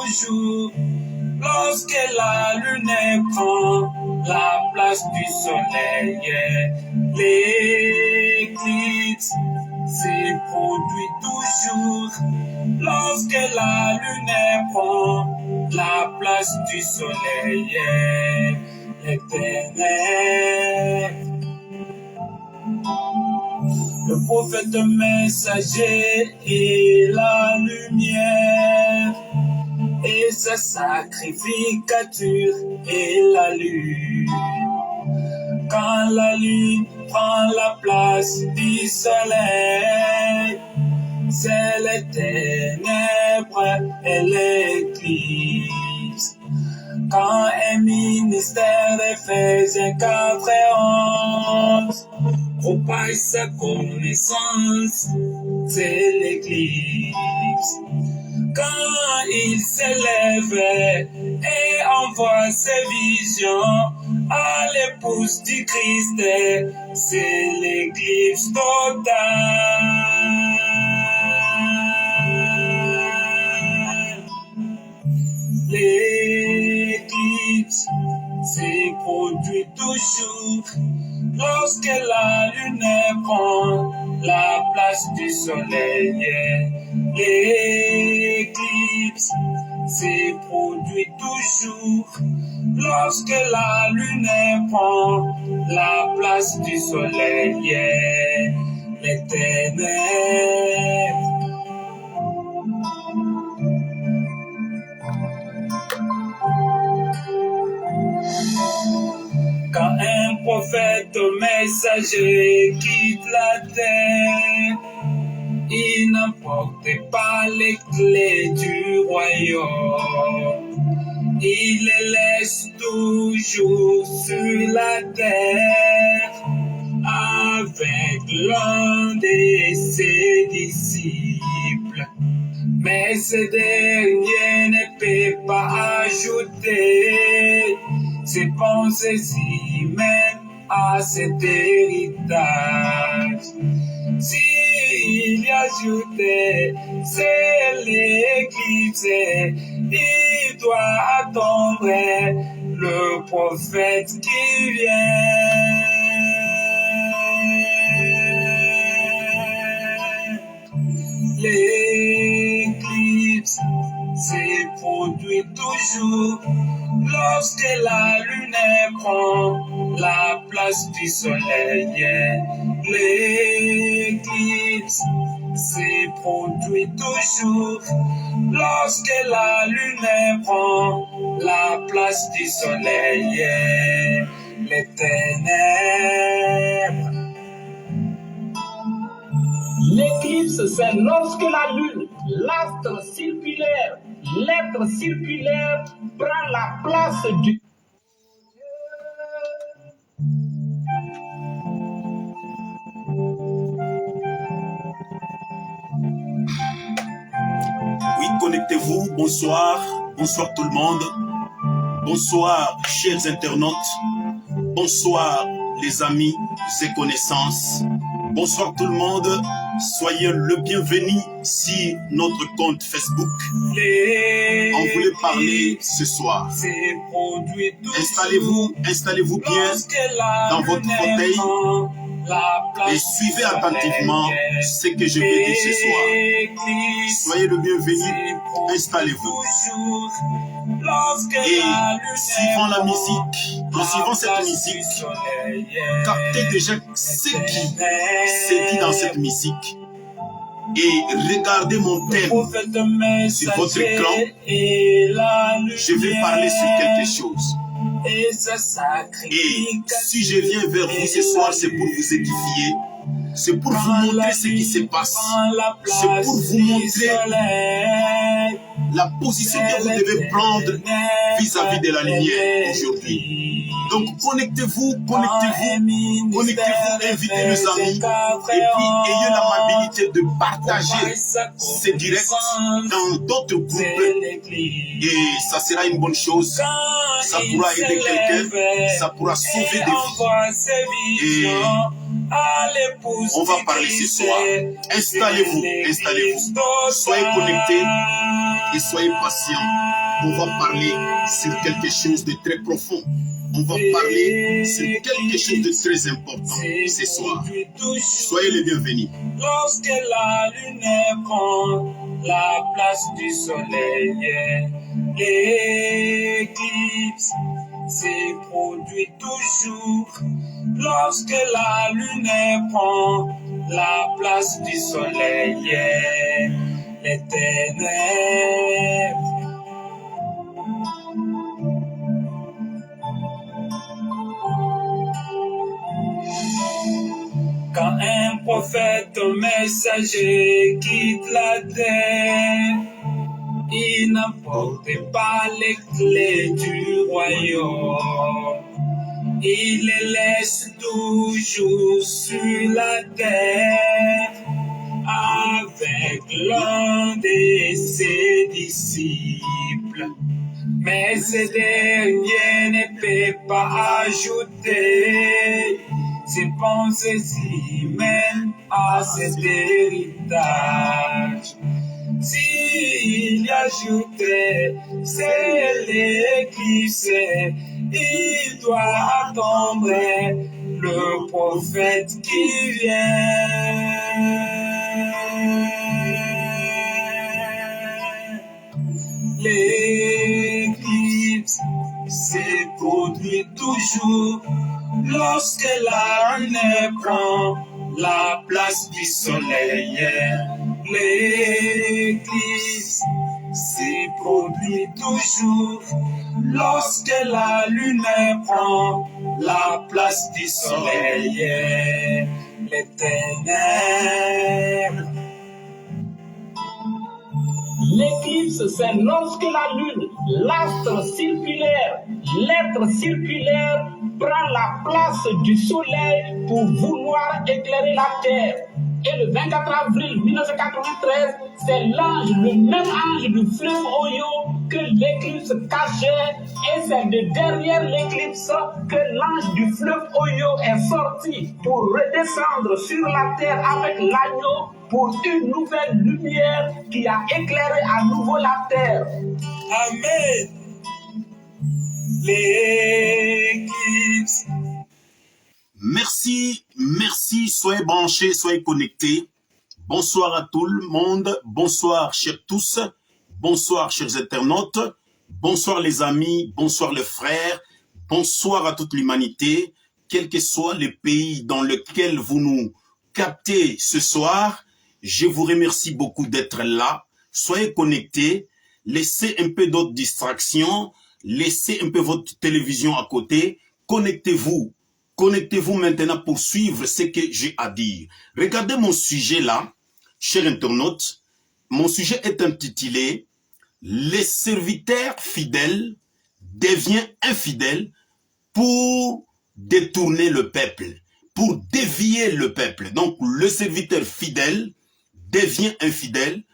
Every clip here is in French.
toujours. Lorsque la lune prend la place du soleil, l'éclipse se produit toujours. Lorsque la lune prend la place du soleil, l'Éternel. Le prophète messager est la lumière, et sa sacrificature est la lune. Quand la lune prend la place du soleil, c'est les ténèbres et l'éclipse. Quand un ministère d'Éphésiens 4 et 11 propage sa connaissance, c'est l'éclipse. Quand il s'élève et envoie ses visions à l'épouse du Christ, c'est l'éclipse totale. L'éclipse se produit toujours lorsque la lune prend la place du soleil. L'éclipse se produit toujours lorsque la lune prend la place du soleil. L'Éternel. Quand un prophète messager quitte la terre, il n'emporte pas les clés du royaume. Il les laisse toujours sur la terre avec l'un de ses disciples. Mais ce dernier ne peut pas ajouter ses pensées humaines à cet héritage. S'il y ajoutait, c'est l'éclipse, il doit attendre le prophète qui vient. L'éclipse se produit toujours lorsque la lune prend la place du soleil. L'éclipse se produit toujours lorsque la lune prend la place du soleil. L'Éternel. L'éclipse, c'est lorsque la lune, l'être circulaire prend la place du... Oui, connectez-vous. Bonsoir. Bonsoir tout le monde. Bonsoir, chers internautes. Bonsoir, les amis et connaissances. Bonsoir tout le monde. Soyez le bienvenu sur notre compte Facebook. On voulait parler ce soir. Installez-vous bien dans votre fauteuil et suivez attentivement ce que je vais dire ce soir. Soyez le bienvenu, installez-vous. Et suivant la musique, en suivant cette musique, captez déjà ce qui s'est dit dans cette musique. Et regardez mon thème sur votre écran. Je vais parler sur quelque chose. Et si je viens vers vous ce soir, c'est pour vous édifier. C'est pour vous montrer ce qui se passe. C'est pour vous montrer la position que vous devez prendre vis-à-vis de la lumière aujourd'hui. Donc connectez-vous, invitez les amis et puis ayez l'amabilité de partager ces directs dans d'autres groupes et ça sera une bonne chose. Ça pourra aider quelqu'un, ça pourra sauver des vies. Et on va parler ce soir. Installez-vous. Soyez connectés. et soyez patients. On va parler sur quelque chose de très profond. On va parler sur quelque chose de très important ce soir. Soyez les bienvenus. Lorsque la lune prend la place du soleil, l'éclipse se produit toujours. Lorsque la lune prend la place du soleil, les ténèbres. Quand un prophète, un messager quitte la terre, il n'apporte pas les clés du royaume. Il les laisse toujours sur la terre avec l'un de ses disciples. Mais ce dernier ne peut pas ajouter ses pensées humaines à cet héritage. S'il y ajoutait, c'est l'éclipse, il doit attendre le prophète qui vient. L'éclipse se produit toujours lorsque la lune prend la place du soleil. L'éclipse se produit toujours lorsque la lune prend la place du soleil. Les ténèbres. L'éclipse, c'est lorsque la lune, l'astre circulaire, l'être circulaire, prend la place du soleil pour vouloir éclairer la terre. Et le 24 avril 1993, c'est l'ange, le même ange du fleuve Oyo que l'éclipse cachait. Et c'est de derrière l'éclipse que l'ange du fleuve Oyo est sorti pour redescendre sur la terre avec l'agneau pour une nouvelle lumière qui a éclairé à nouveau la terre. Amen. L'éclipse. Merci, soyez branchés, soyez connectés. Bonsoir à tout le monde, bonsoir chers tous, bonsoir chers internautes, bonsoir les amis, bonsoir les frères, bonsoir à toute l'humanité, quel que soit le pays dans lequel vous nous captez ce soir. Je vous remercie beaucoup d'être là, soyez connectés, laissez un peu d'autres distractions, laissez un peu votre télévision à côté, connectez-vous. Connectez-vous maintenant pour suivre ce que j'ai à dire. Regardez mon sujet là, chers internautes. Mon sujet est intitulé « Les serviteurs fidèles deviennent infidèles pour détourner le peuple, pour dévier le peuple. » Donc, le serviteur fidèle devient infidèle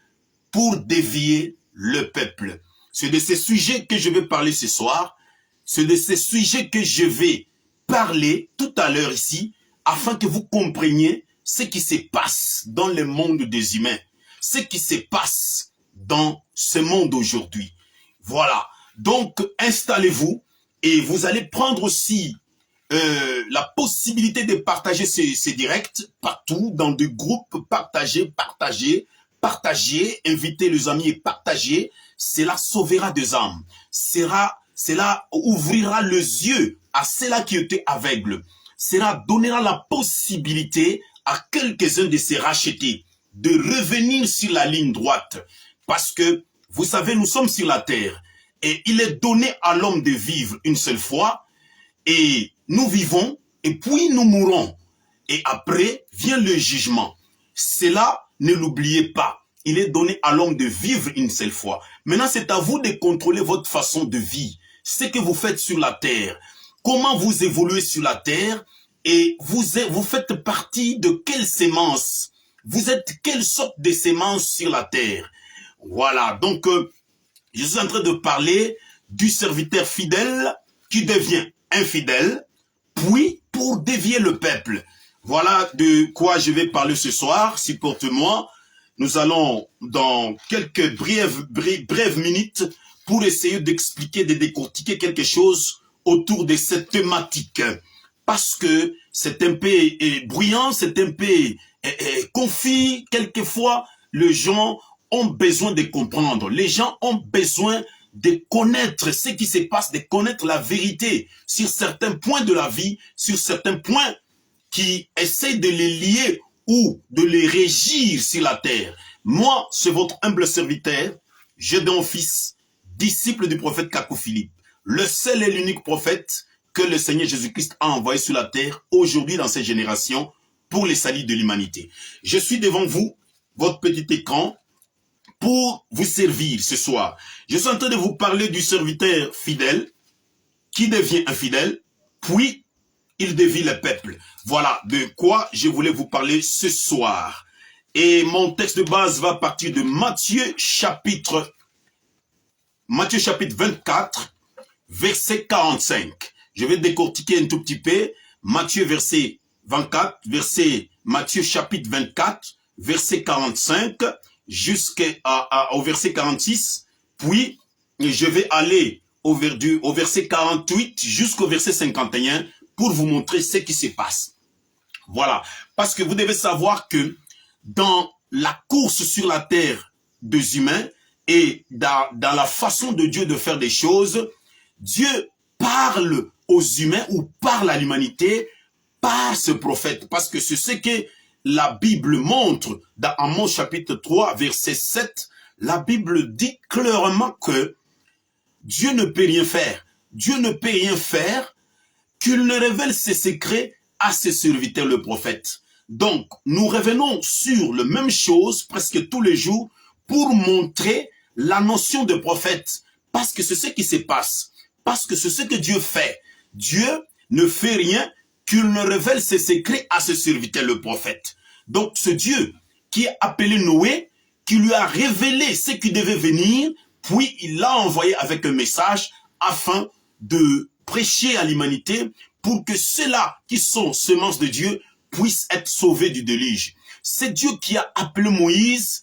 pour dévier le peuple. C'est de ce sujet que je vais parler ce soir. C'est de ce sujet que je vais parler tout à l'heure ici, afin que vous compreniez ce qui se passe dans le monde des humains, ce qui se passe dans ce monde aujourd'hui. Voilà, donc installez-vous et vous allez prendre aussi la possibilité de partager ces directs partout, dans des groupes, partager, inviter les amis et partager. Cela sauvera des âmes, cela ouvrira les yeux à ceux-là qui étaient aveugles. Cela donnera la possibilité à quelques-uns de se racheter, de revenir sur la ligne droite. Parce que, vous savez, nous sommes sur la terre et il est donné à l'homme de vivre une seule fois et nous vivons et puis nous mourons. Et après vient le jugement. Cela, ne l'oubliez pas. Il est donné à l'homme de vivre une seule fois. Maintenant, c'est à vous de contrôler votre façon de vie. Ce que vous faites sur la terre. Comment vous évoluez sur la terre et vous faites partie de quelle sémence? Vous êtes quelle sorte de sémence sur la terre? Voilà, donc je suis en train de parler du serviteur fidèle qui devient infidèle, puis pour dévier le peuple. Voilà de quoi je vais parler ce soir, supporte-moi. nous allons dans quelques brèves minutes pour essayer d'expliquer, de décortiquer quelque chose autour de cette thématique. Parce que c'est un peu bruyant, c'est un peu confus. Quelquefois, les gens ont besoin de comprendre. Les gens ont besoin de connaître ce qui se passe, de connaître la vérité sur certains points de la vie, sur certains points qui essaient de les lier ou de les régir sur la terre. Moi, c'est votre humble serviteur, Gédéon fils, disciple du prophète Kakou Philippe, le seul et l'unique prophète que le Seigneur Jésus-Christ a envoyé sur la terre aujourd'hui dans cette génération pour les saluts de l'humanité. Je suis devant vous, votre petit écran, pour vous servir ce soir. Je suis en train de vous parler du serviteur fidèle qui devient infidèle, puis il devient le peuple. Voilà de quoi je voulais vous parler ce soir. Et mon texte de base va partir de Matthieu chapitre 24, verset 45. Je vais décortiquer un tout petit peu. Matthieu verset 24, Matthieu chapitre 24, verset 45, jusqu'au verset 46. Puis, je vais aller au verset 48 jusqu'au verset 51 pour vous montrer ce qui se passe. Voilà. Parce que vous devez savoir que dans la course sur la terre des humains et dans la façon de Dieu de faire des choses, Dieu parle aux humains ou parle à l'humanité par ce prophète. Parce que c'est ce que la Bible montre dans Amos chapitre 3, verset 7. La Bible dit clairement que Dieu ne peut rien faire. Dieu ne peut rien faire qu'il ne révèle ses secrets à ses serviteurs, le prophète. Donc, nous revenons sur la même chose presque tous les jours pour montrer la notion de prophète. Parce que c'est ce qui se passe. Parce que c'est ce que Dieu fait. Dieu ne fait rien qu'il ne révèle ses secrets à ses serviteurs, le prophète. Donc, ce Dieu qui a appelé Noé, qui lui a révélé ce qui devait venir, puis il l'a envoyé avec un message afin de prêcher à l'humanité pour que ceux-là qui sont semences de Dieu puissent être sauvés du déluge. C'est Dieu qui a appelé Moïse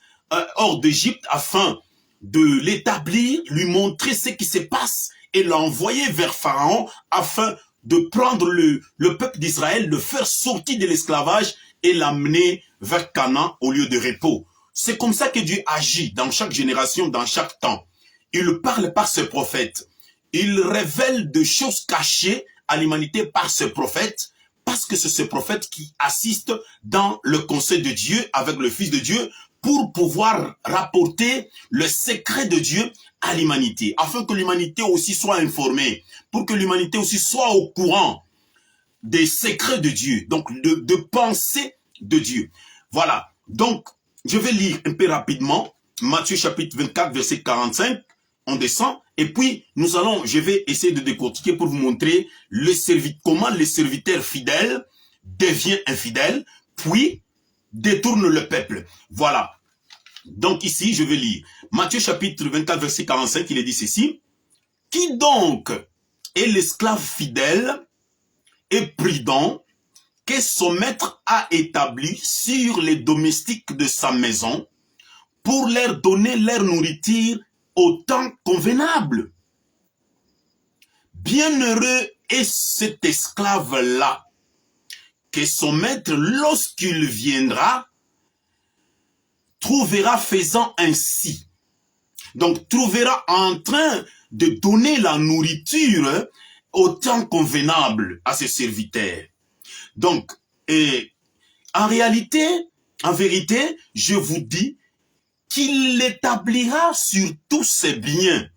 hors d'Égypte afin de l'établir, lui montrer ce qui se passe et l'envoyer vers Pharaon afin de prendre le peuple d'Israël, le faire sortir de l'esclavage et l'amener vers Canaan au lieu de repos. C'est comme ça que Dieu agit dans chaque génération, dans chaque temps. Il parle par ce prophète. Il révèle des choses cachées à l'humanité par ce prophète, parce que c'est ce prophète qui assiste dans le conseil de Dieu avec le Fils de Dieu pour pouvoir rapporter le secret de Dieu à l'humanité, afin que l'humanité aussi soit informée, pour que l'humanité aussi soit au courant des secrets de Dieu, donc de pensées de Dieu. Voilà, donc je vais lire un peu rapidement Matthieu chapitre 24, verset 45, on descend, et puis je vais essayer de décortiquer pour vous montrer comment le serviteur fidèle devient infidèle, puis détourne le peuple. Voilà. Donc ici, je vais lire Matthieu chapitre 24, verset 45, il est dit ceci. Qui donc est l'esclave fidèle et prudent que son maître a établi sur les domestiques de sa maison pour leur donner leur nourriture au temps convenable? Bienheureux est cet esclave-là, que son maître, lorsqu'il viendra, trouvera faisant ainsi. Donc, trouvera en train de donner la nourriture au temps convenable à ses serviteurs. Donc, en vérité, je vous dis qu'il l'établira sur tous ses biens.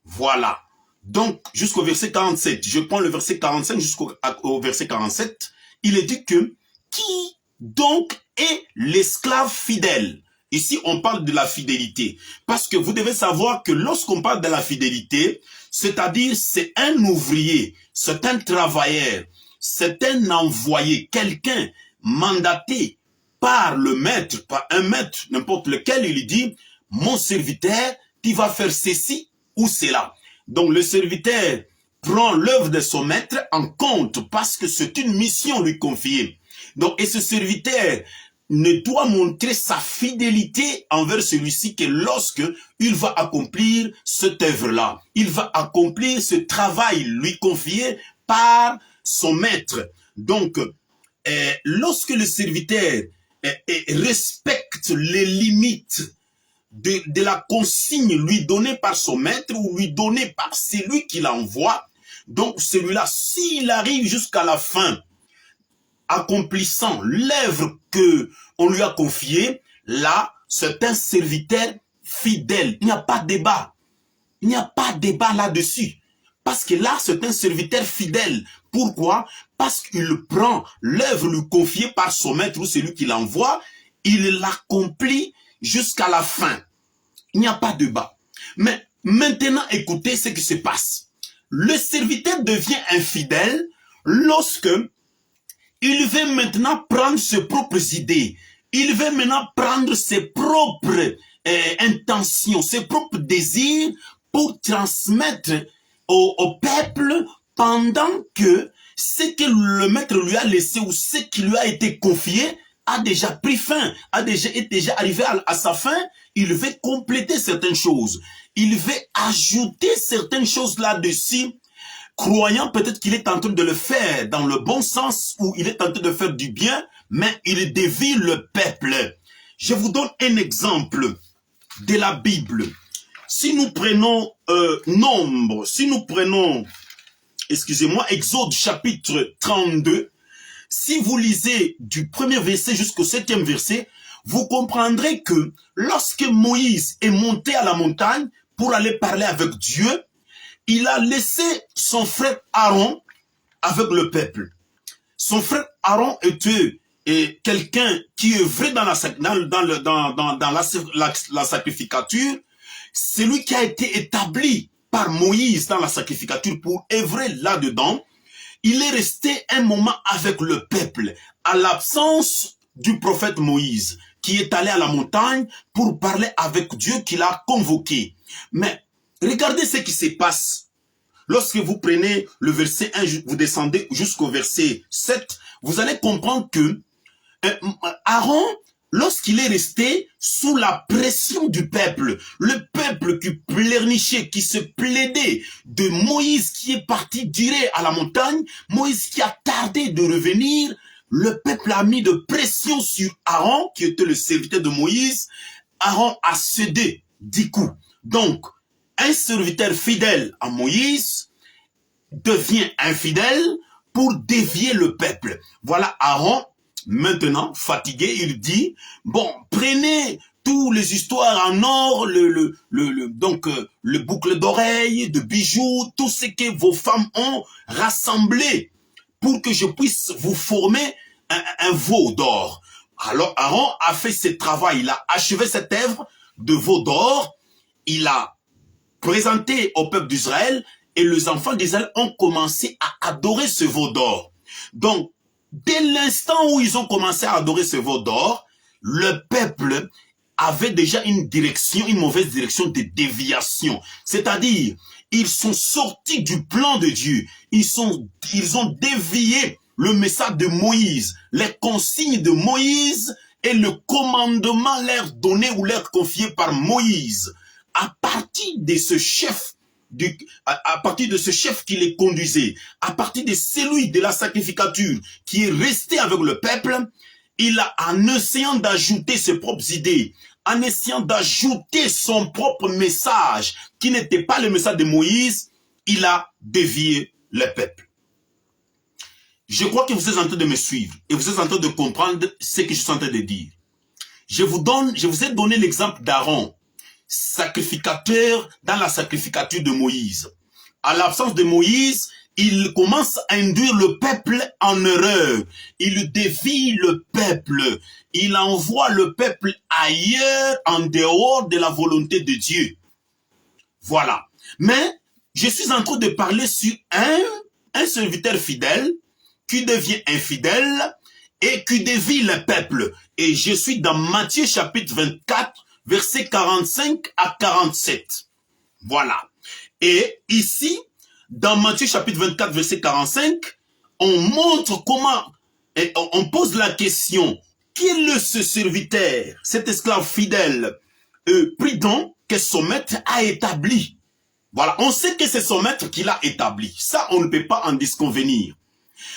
Voilà. Donc, jusqu'au verset 47, je prends le verset 45 jusqu'au verset 47, il est dit que qui donc est l'esclave fidèle? Ici, on parle de la fidélité. Parce que vous devez savoir que lorsqu'on parle de la fidélité, c'est-à-dire c'est un ouvrier, c'est un travailleur, c'est un envoyé, quelqu'un mandaté par le maître, par un maître, n'importe lequel, il dit, mon serviteur, tu vas faire ceci ou cela. Donc le serviteur prend l'œuvre de son maître en compte parce que c'est une mission lui confiée. Donc, et ce serviteur ne doit montrer sa fidélité envers celui-ci que lorsque il va accomplir cette œuvre-là. Il va accomplir ce travail lui confié par son maître. Donc, lorsque le serviteur respecte les limites de la consigne lui donnée par son maître ou lui donnée par celui qui l'envoie, donc celui-là, s'il arrive jusqu'à la fin, accomplissant l'œuvre que on lui a confiée, là, c'est un serviteur fidèle. Il n'y a pas de débat. Il n'y a pas de débat là-dessus. Parce que là, c'est un serviteur fidèle. Pourquoi? Parce qu'il prend l'œuvre lui confiée par son maître ou celui qui l'envoie, il l'accomplit jusqu'à la fin. Il n'y a pas de débat. Mais maintenant, écoutez ce qui se passe. Le serviteur devient infidèle lorsque il veut maintenant prendre ses propres idées. Il veut maintenant prendre ses propres intentions, ses propres désirs pour transmettre au peuple pendant que ce que le maître lui a laissé ou ce qui lui a été confié a déjà pris fin, est déjà arrivé à sa fin. Il veut compléter certaines choses. Il veut ajouter certaines choses là-dessus, croyant peut-être qu'il est en train de le faire dans le bon sens ou il est en train de faire du bien, mais il dévie le peuple. Je vous donne un exemple de la Bible. Si nous prenons Nombre, si nous prenons, excusez-moi, Exode chapitre 32, si vous lisez du premier verset jusqu'au 7e verset, vous comprendrez que lorsque Moïse est monté à la montagne pour aller parler avec Dieu, il a laissé son frère Aaron avec le peuple. Son frère Aaron était quelqu'un qui œuvrait dans la sacrificature. C'est lui qui a été établi par Moïse dans la sacrificature pour œuvrer là-dedans. Il est resté un moment avec le peuple, à l'absence du prophète Moïse, qui est allé à la montagne pour parler avec Dieu qu'il a convoqué. Mais regardez ce qui se passe. Lorsque vous prenez le verset 1, vous descendez jusqu'au verset 7, vous allez comprendre que Aaron, lorsqu'il est resté sous la pression du peuple, le peuple qui pleurnichait, qui se plaidait de Moïse qui est parti durer à la montagne, Moïse qui a tardé de revenir, le peuple a mis de pression sur Aaron, qui était le serviteur de Moïse. Aaron a cédé du coup. Donc, un serviteur fidèle à Moïse devient infidèle pour dévier le peuple. Voilà Aaron, maintenant fatigué, il dit, bon, prenez toutes les histoires en or, le boucle d'oreille, de bijoux, tout ce que vos femmes ont rassemblé pour que je puisse vous former un veau d'or. Alors Aaron a fait ce travail, il a achevé cette œuvre de veau d'or, il a présenté au peuple d'Israël et les enfants d'Israël ont commencé à adorer ce veau d'or. Donc, dès l'instant où ils ont commencé à adorer ce veau d'or, le peuple avait déjà une direction, une mauvaise direction de déviation. C'est-à-dire, ils sont sortis du plan de Dieu. Ils ont dévié le message de Moïse, les consignes de Moïse et le commandement leur donné ou leur confié par Moïse. À partir de ce chef, qui les conduisait, à partir de celui de la sacrificature qui est resté avec le peuple, il a, en essayant d'ajouter ses propres idées, en essayant d'ajouter son propre message, qui n'était pas le message de Moïse, il a dévié le peuple. Je crois que vous êtes en train de me suivre et vous êtes en train de comprendre ce que je suis en train de dire. Je vous ai donné l'exemple d'Aaron, sacrificateur dans la sacrificature de Moïse. À l'absence de Moïse, il commence à induire le peuple en erreur. Il dévie le peuple. Il envoie le peuple ailleurs, en dehors de la volonté de Dieu. Voilà. Mais je suis en train de parler sur un serviteur fidèle qui devient infidèle et qui dévie le peuple. Et je suis dans Matthieu chapitre 24, versets 45 à 47. Voilà. Et ici, dans Matthieu chapitre 24, verset 45, on montre comment, et on pose la question, ce serviteur, cet esclave fidèle, pris donc que son maître a établi. Voilà, on sait que c'est son maître qui l'a établi. Ça, on ne peut pas en disconvenir.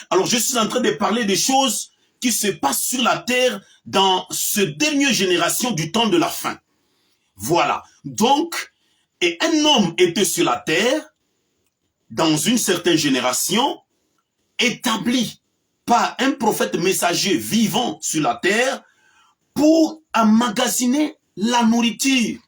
Alors, je suis en train de parler des choses qui se passent sur la terre dans cette dernière génération du temps de la fin. Voilà. Donc, et un homme était sur la terre, dans une certaine génération, établi par un prophète messager vivant sur la terre pour emmagasiner la nourriture.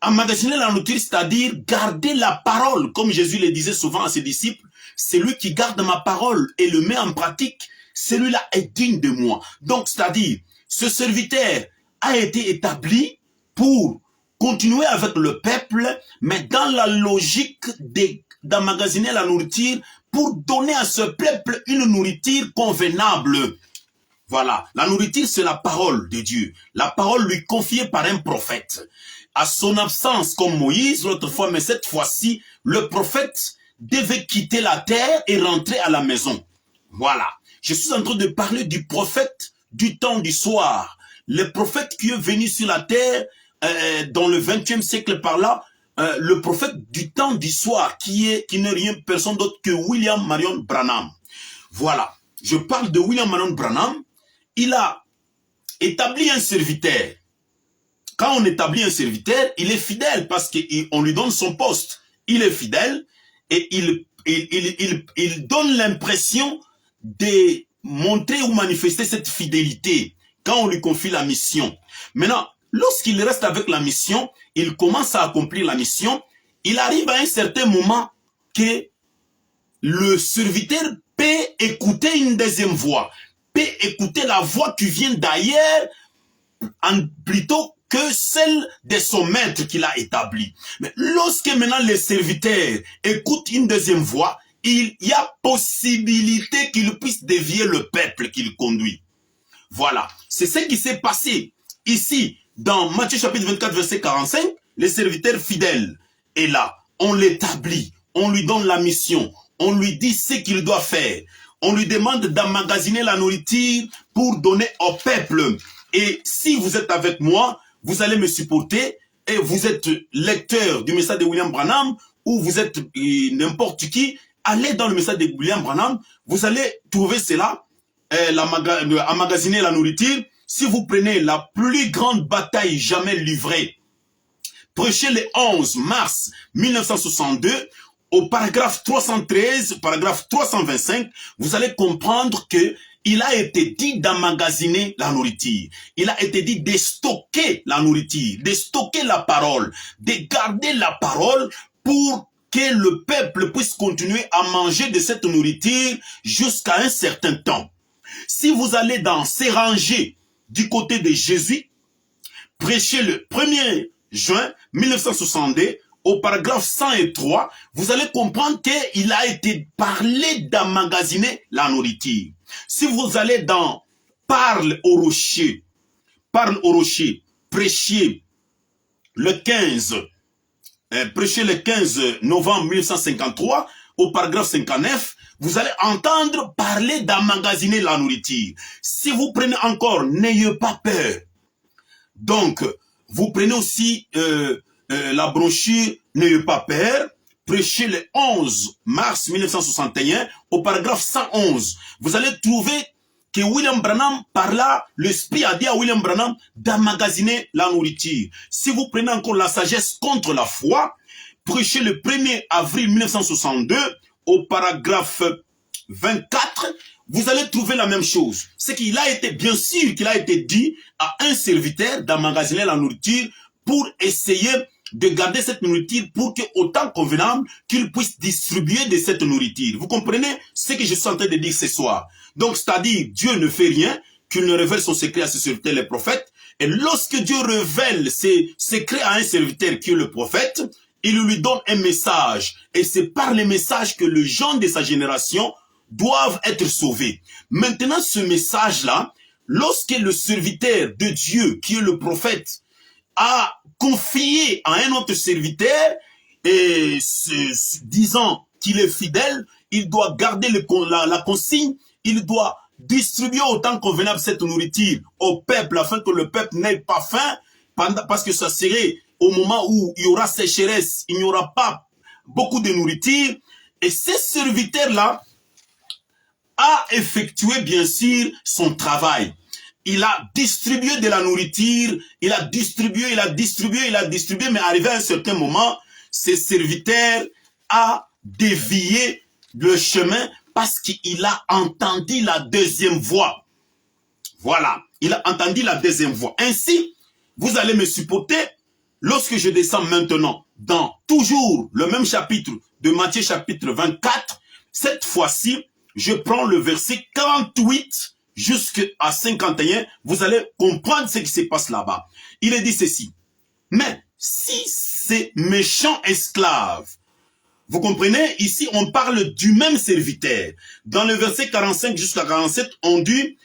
Emmagasiner la nourriture, c'est-à-dire garder la parole, comme Jésus le disait souvent à ses disciples, celui qui garde ma parole et le met en pratique, celui-là est digne de moi. Donc, c'est-à-dire, ce serviteur a été établi pour continuer avec le peuple, mais dans la logique d'emmagasiner la nourriture pour donner à ce peuple une nourriture convenable. Voilà, la nourriture, c'est la parole de Dieu. La parole lui confiée par un prophète. À son absence, comme Moïse l'autre fois, mais cette fois-ci, le prophète devait quitter la terre et rentrer à la maison. Voilà. Je suis en train de parler du prophète du temps du soir. Le prophète qui est venu sur la terre dans le 20e siècle par là, le prophète du temps du soir, qui n'est rien personne d'autre que William Marion Branham. Voilà. Je parle de William Marion Branham. Il a établi un serviteur. Quand on établit un serviteur, il est fidèle parce qu'on lui donne son poste. Il est fidèle et il donne l'impression de montrer ou manifester cette fidélité quand on lui confie la mission. Maintenant, lorsqu'il reste avec la mission, il commence à accomplir la mission. Il arrive à un certain moment que le serviteur peut écouter une deuxième voix, peut écouter la voix qui vient d'ailleurs plutôt que celle de son maître qu'il a établi. Mais lorsque maintenant le serviteur écoute une deuxième voix, il y a possibilité qu'il puisse dévier le peuple qu'il conduit. Voilà, c'est ce qui s'est passé ici dans Matthieu chapitre 24 verset 45. Le serviteur fidèle est là, on l'établit, on lui donne la mission, on lui dit ce qu'il doit faire, on lui demande d'emmagasiner la nourriture pour donner au peuple. Et si vous êtes avec moi, vous allez me supporter, et vous êtes lecteur du message de William Branham, ou vous êtes n'importe qui, allez dans le message de William Branham, vous allez trouver cela, emmagasiner la nourriture. Si vous prenez la plus grande bataille jamais livrée, prêché le 11 mars 1962, au paragraphe 313, paragraphe 325, vous allez comprendre que il a été dit d'emmagasiner la nourriture. Il a été dit de stocker la nourriture, de stocker la parole, de garder la parole pour que le peuple puisse continuer à manger de cette nourriture jusqu'à un certain temps. Si vous allez dans ces rangées du côté de Jésus, prêché le 1er juin 1962, au paragraphe 103, vous allez comprendre qu'il a été parlé d'emmagasiner la nourriture. Si vous allez dans Parle au rocher, prêché le 15 novembre 1953, au paragraphe 59, vous allez entendre parler d'emmagasiner la nourriture. Si vous prenez encore, n'ayez pas peur. Donc, vous prenez aussi la brochure N'ayez pas peur, prêché le 11 mars 1961, au paragraphe 111. Vous allez trouver que William Branham, par là, l'Esprit a dit à William Branham d'emmagasiner la nourriture. Si vous prenez encore la sagesse contre la foi, prêché le 1er avril 1962, au paragraphe 24, vous allez trouver la même chose. C'est qu'il a été, bien sûr, qu'il a été dit à un serviteur d'emmagasiner la nourriture pour essayer de garder cette nourriture pour que, autant convenable, qu'il puisse distribuer de cette nourriture. Vous comprenez ce que je suis en train de dire ce soir? Donc, c'est-à-dire, Dieu ne fait rien, qu'il ne révèle son secret à ses serviteurs, les prophètes. Et lorsque Dieu révèle ses secrets à un serviteur qui est le prophète, il lui donne un message. Et c'est par le message que les gens de sa génération doivent être sauvés. Maintenant, ce message-là, lorsque le serviteur de Dieu, qui est le prophète, a confié à un autre serviteur, et disant qu'il est fidèle, il doit garder la consigne, il doit distribuer autant convenable cette nourriture au peuple afin que le peuple n'ait pas faim, parce que ça serait au moment où il y aura sécheresse, il n'y aura pas beaucoup de nourriture. Et ce serviteur-là a effectué bien sûr son travail. Il a distribué de la nourriture, il a distribué, mais arrivé à un certain moment, ce serviteur a dévié le chemin parce qu'il a entendu la deuxième voix. Voilà, il a entendu la deuxième voix. Ainsi, vous allez me supporter lorsque je descends maintenant dans toujours le même chapitre de Matthieu chapitre 24. Cette fois-ci, je prends le verset 48 jusqu'à 51. Vous allez comprendre ce qui se passe là-bas. Il est dit ceci. Mais si ces méchants esclaves, vous comprenez, ici on parle du même serviteur. Dans le verset 45 jusqu'à 47, on dit,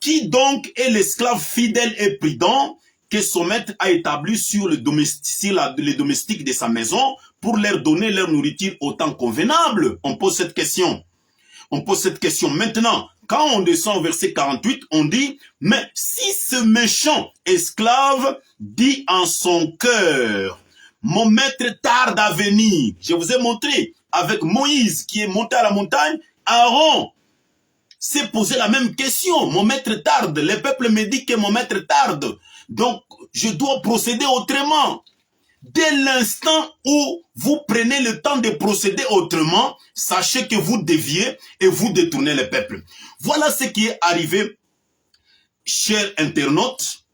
qui donc est l'esclave fidèle et prudent que son maître a établi sur les domestiques de sa maison pour leur donner leur nourriture au temps convenable? On pose cette question. On pose cette question. Maintenant, quand on descend au verset 48, on dit, mais si ce méchant esclave dit en son cœur, mon maître tarde à venir. Je vous ai montré avec Moïse qui est monté à la montagne, Aaron s'est posé la même question. Mon maître tarde. Le peuple me dit que mon maître tarde. Donc, je dois procéder autrement. Dès l'instant où vous prenez le temps de procéder autrement, sachez que vous déviez et vous détournez le peuple. Voilà ce qui est arrivé, chers internautes.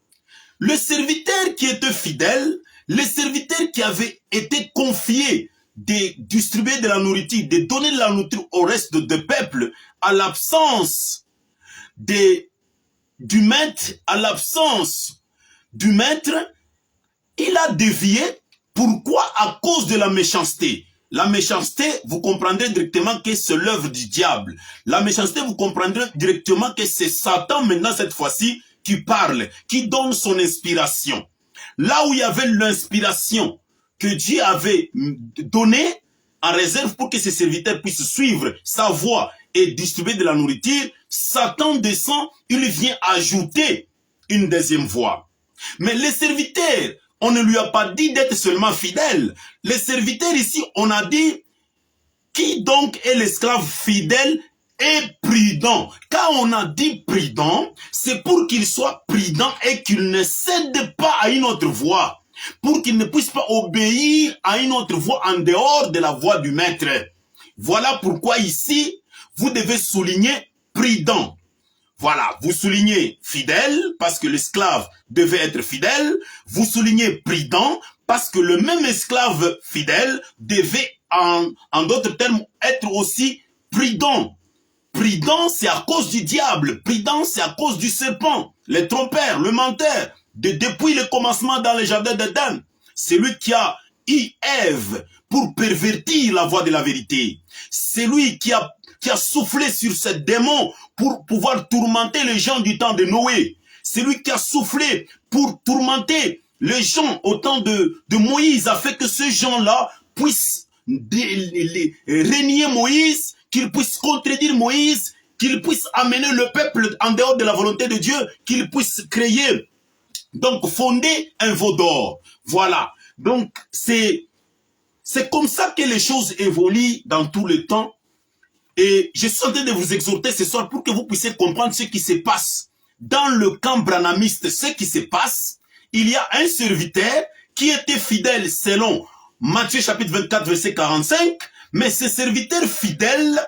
Le serviteur qui était fidèle, le serviteur qui avait été confié de distribuer de la nourriture, de donner de la nourriture au reste de peuple, à l'absence du maître, il a dévié. Pourquoi? À cause de la méchanceté. La méchanceté, vous comprendrez directement que c'est l'œuvre du diable. La méchanceté, vous comprendrez directement que c'est Satan maintenant cette fois-ci qui parle, qui donne son inspiration. Là où il y avait l'inspiration que Dieu avait donnée en réserve pour que ses serviteurs puissent suivre sa voie et distribuer de la nourriture, Satan descend, il vient ajouter une deuxième voie. Mais les serviteurs, on ne lui a pas dit d'être seulement fidèle. Les serviteurs ici, on a dit, qui donc est l'esclave fidèle et prudent? Quand on a dit prudent, c'est pour qu'il soit prudent et qu'il ne cède pas à une autre voie. Pour qu'il ne puisse pas obéir à une autre voie en dehors de la voie du maître. Voilà pourquoi ici, vous devez souligner prudent. Voilà, vous soulignez fidèle parce que l'esclave devait être fidèle. Vous soulignez prudent parce que le même esclave fidèle devait, en d'autres termes, être aussi prudent. Prudent, c'est à cause du diable. Prudent, c'est à cause du serpent, le trompeur, le menteur. Depuis le commencement dans le jardin d'Éden, c'est lui qui a eu Ève pour pervertir la voie de la vérité. C'est lui qui a soufflé sur ce démon pour pouvoir tourmenter les gens du temps de Noé. C'est lui qui a soufflé pour tourmenter les gens au temps de Moïse, afin que ces gens-là puissent régner Moïse, qu'ils puissent contredire Moïse, qu'ils puissent amener le peuple en dehors de la volonté de Dieu, qu'ils puissent créer, donc fonder un veau d'or. Voilà. Donc c'est comme ça que les choses évoluent dans tout le temps. Et je suis en train de vous exhorter ce soir pour que vous puissiez comprendre ce qui se passe. Dans le camp branhamiste, ce qui se passe, il y a un serviteur qui était fidèle selon Matthieu chapitre 24, verset 45. Mais ce serviteur fidèle,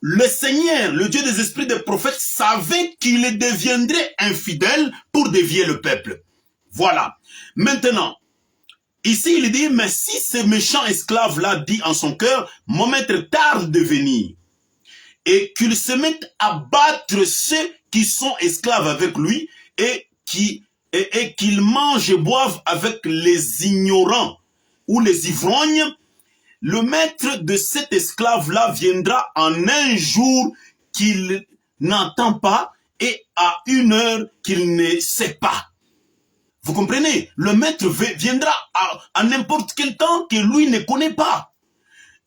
le Seigneur, le Dieu des esprits des prophètes, savait qu'il deviendrait infidèle pour dévier le peuple. Voilà. Maintenant, ici il dit, mais si ce méchant esclave-là dit en son cœur, mon maître tarde de venir, et qu'il se mette à battre ceux qui sont esclaves avec lui, et qu'il mange et boive avec les ignorants ou les ivrognes, le maître de cet esclave-là viendra en un jour qu'il n'entend pas et à une heure qu'il ne sait pas. Vous comprenez? Le maître viendra à n'importe quel temps que lui ne connaît pas.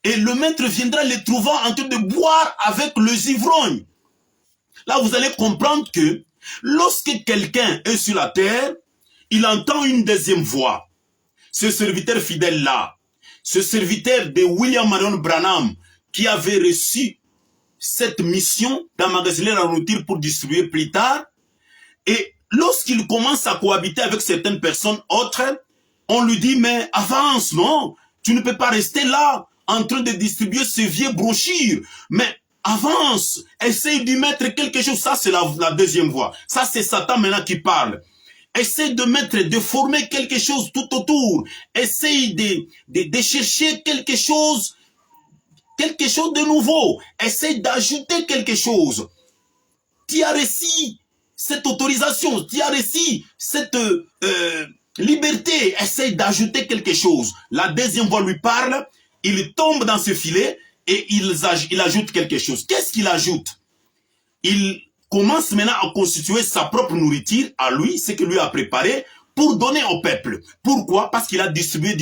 Et le maître viendra les trouvant en train de boire avec les ivrognes. Là, vous allez comprendre que lorsque quelqu'un est sur la terre, il entend une deuxième voix. Ce serviteur fidèle-là, ce serviteur de William Marion Branham, qui avait reçu cette mission d'emmagasiner la nourriture pour distribuer plus tard, et lorsqu'il commence à cohabiter avec certaines personnes autres, on lui dit, mais avance, non? Tu ne peux pas rester là, en train de distribuer ces vieux brochures. Mais avance, essaye d'y mettre quelque chose. Ça, c'est la deuxième voie. Ça, c'est Satan maintenant qui parle. Essaye de mettre, de former quelque chose tout autour. Essaye de chercher quelque chose de nouveau. Essaye d'ajouter quelque chose. Tu as reçu cette autorisation, tu as reçu cette liberté. Essaye d'ajouter quelque chose. La deuxième voix lui parle. Il tombe dans ce filet et il ajoute quelque chose. Qu'est-ce qu'il ajoute? Il commence maintenant à constituer sa propre nourriture à lui, ce que lui a préparé, pour donner au peuple. Pourquoi? Parce qu'il a distribué.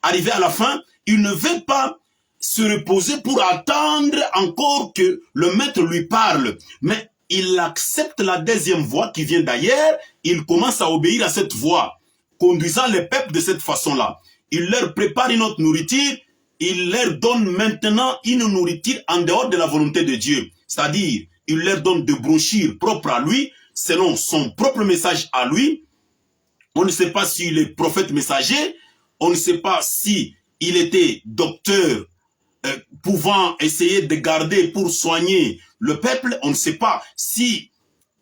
Arrivé à la fin, il ne veut pas se reposer pour attendre encore que le maître lui parle. Mais il accepte la deuxième voix qui vient d'ailleurs. Il commence à obéir à cette voix, conduisant le peuple de cette façon-là. Il leur prépare une autre nourriture, il leur donne maintenant une nourriture en dehors de la volonté de Dieu. C'est-à-dire, il leur donne des brochures propres à lui, selon son propre message à lui. On ne sait pas s'il est prophète messager, on ne sait pas s'il était docteur, pouvant essayer de garder pour soigner le peuple. On ne sait pas si,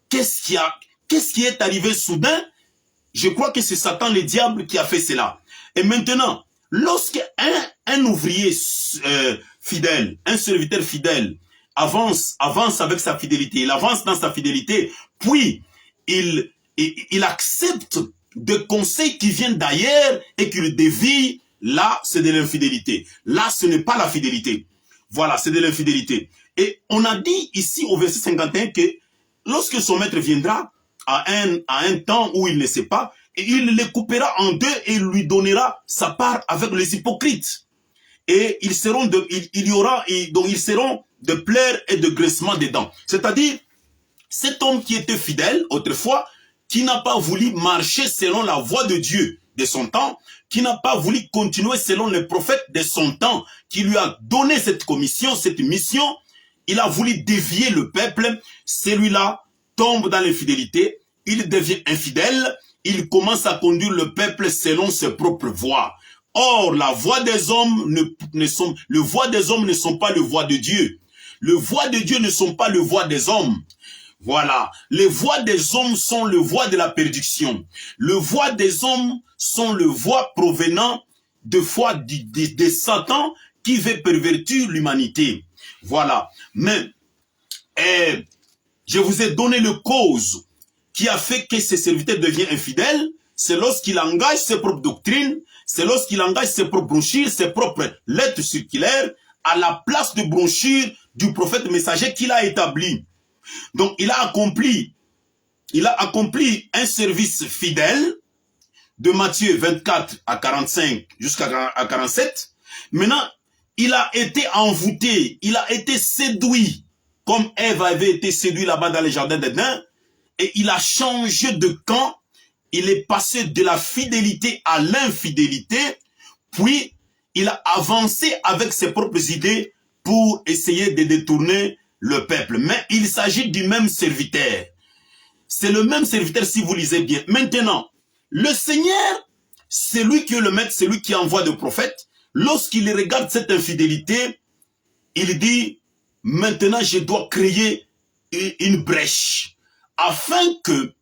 qu'est-ce qui est arrivé soudain. Je crois que c'est Satan le diable qui a fait cela. Et maintenant, lorsque un ouvrier fidèle, un serviteur fidèle, avance avec sa fidélité, il avance dans sa fidélité, puis il accepte des conseils qui viennent d'ailleurs et qu'il dévie, là, c'est de l'infidélité. Là, ce n'est pas la fidélité. Voilà, c'est de l'infidélité. Et on a dit ici au verset 51 que lorsque son maître viendra à un temps où il ne sait pas, et il les coupera en deux et il lui donnera sa part avec les hypocrites. Et ils seront de pleurs et de graissements des dents. C'est-à-dire, cet homme qui était fidèle autrefois, qui n'a pas voulu marcher selon la voie de Dieu de son temps, qui n'a pas voulu continuer selon les prophètes de son temps, qui lui a donné cette commission, cette mission, il a voulu dévier le peuple. Celui-là tombe dans l'infidélité, il devient infidèle, il commence à conduire le peuple selon ses propres voies. Or, la voix des hommes ne sont pas le voix de Dieu. Le voix de Dieu ne sont pas le voix des hommes. Voilà. Les voix des hommes sont le voix de la perdition. Le voix des hommes sont le voix provenant de foi de Satan qui veut pervertir l'humanité. Voilà. Mais, je vous ai donné le cause qui a fait que ce serviteur devient infidèle, c'est lorsqu'il engage ses propres doctrines, c'est lorsqu'il engage ses propres brochures, ses propres lettres circulaires, à la place de brochures du prophète messager qu'il a établi. Donc il a accompli un service fidèle, de Matthieu 24 à 45 jusqu'à 47. Maintenant, il a été envoûté, il a été séduit, comme Ève avait été séduite là-bas dans les jardins d'Éden. Et il a changé de camp, il est passé de la fidélité à l'infidélité, puis il a avancé avec ses propres idées pour essayer de détourner le peuple. Mais il s'agit du même serviteur. C'est le même serviteur si vous lisez bien. Maintenant, le Seigneur, c'est lui qui est le maître, c'est lui qui envoie des prophètes. Lorsqu'il regarde cette infidélité, il dit, maintenant je dois créer une brèche. Afin que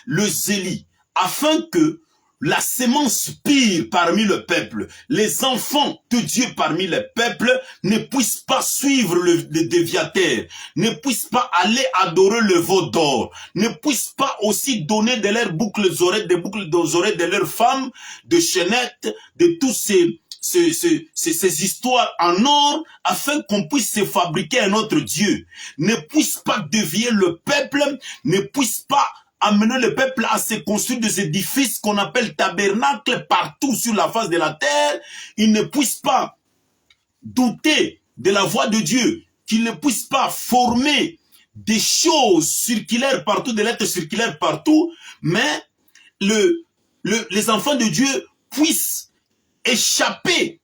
le zélie, afin que la sémence pire parmi le peuple, les enfants de Dieu parmi le peuple ne puissent pas suivre le déviateur, ne puissent pas aller adorer le veau d'or, ne puissent pas aussi donner de leurs boucles d'oreilles, des boucles d'oreilles de leurs femmes, de chaînettes, de tous ces histoires en or, afin qu'on puisse se fabriquer un autre Dieu, ne puisse pas dévier le peuple, ne puisse pas amener le peuple à se construire des édifices qu'on appelle tabernacles partout sur la face de la terre. Il ne puisse pas douter de la voix de Dieu, qu'il ne puisse pas former des choses circulaires partout, des lettres circulaires partout, mais les enfants de Dieu puissent échapper